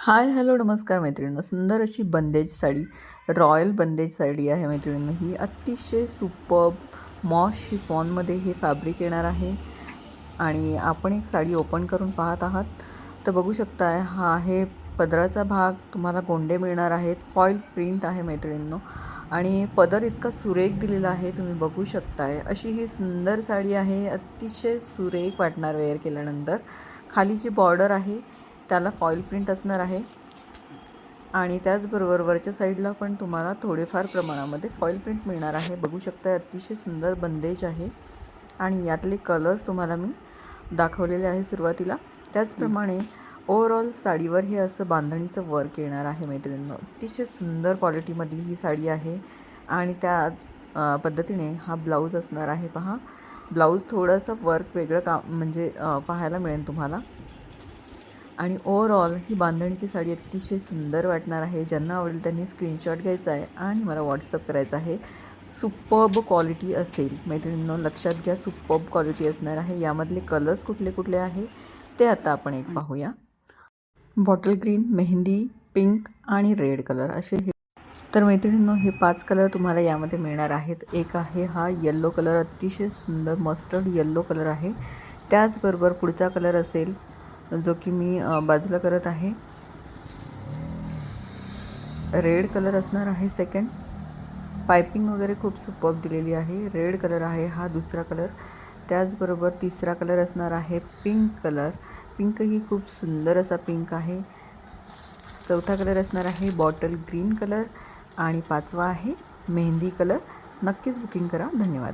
Hi hello नमस्कार मैत्रिणींनो. सुंदर अशी बंदेज साडी, रॉयल बंदेज साडी आहे मैत्रिणींनो. ही अतिशय सुपर्ब मॉश शिफॉनमध्ये हे फॅब्रिक येणार आहे. आणि आपण एक साडी ओपन करून पाहत आहात तर बघू शकताय, हा आहे पदराचा भाग. तुम्हाला गोंडे मिळणार आहेत. फॉईल प्रिंट आहे मैत्रिणींनो. आणि पदर इतका सुरेख दिलेला आहे, तुम्ही बघू शकताय. अशी ही सुंदर साडी आहे, अतिशय सुरेख वाटणार वेअर केल्यानंतर. खाली जी बॉर्डर आहे त्याला फॉईल प्रिंट असणार आहे. आणि त्याचबरोबर वरच्या साईडला पण तुम्हाला थोडेफार प्रमाणामध्ये फॉईल प्रिंट मिळणार आहे. बघू शकता, अतिशय सुंदर बंदेज आहे. आणि यातले कलर्स तुम्हाला मी दाखवलेले आहे सुरुवातीला. त्याचप्रमाणे ओव्हरऑल साडीवर हे असं बांधणीचं वर्क येणार आहे मैत्रिणींनो. अतिशय सुंदर क्वालिटीमधली ही साडी आहे. आणि त्याच पद्धतीने हा ब्लाऊज असणार आहे. पहा, ब्लाऊज थोडंसं वर्क वेगळं म्हणजे पाहायला मिळेल तुम्हाला. आणि ओव्हरऑल ही बांधणीची साडी अतिशय सुंदर वाटणार आहे. ज्यांना आवडेल त्यांनी स्क्रीनशॉट घ्यायचा आहे आणि मला व्हॉट्सअप करायचा आहे. सुपर्ब क्वालिटी असेल मैत्रिणींनो, लक्षात घ्या, सुपर्ब क्वालिटी असणार आहे. यामधले कलर्स कुठले कुठले आहे ते आता आपण एक पाहूया. बॉटल ग्रीन, मेहंदी, पिंक आणि रेड कलर असे हे. तर मैत्रिणींनो, हे 5 कलर तुम्हाला यामध्ये मिळणार आहेत. एक आहे हा येल्लो कलर, अतिशय सुंदर मस्टर्ड येल्लो कलर आहे. त्याचबरोबर पुढचा कलर असेल जो की मी बाजूला करत आहे, रेड कलर असणार आहे. सेकंड, पायपिंग वगैरे खूप सुपर्ब दिलेली आहे. रेड कलर आहे हा दुसरा कलर. त्याचबरोबर तिसरा कलर असणार आहे पिंक कलर. पिंकही खूप सुंदर असा पिंक आहे. चौथा कलर असणार आहे बॉटल ग्रीन कलर. आणि पाचवा आहे मेहंदी कलर. नक्कीच बुकिंग करा. धन्यवाद.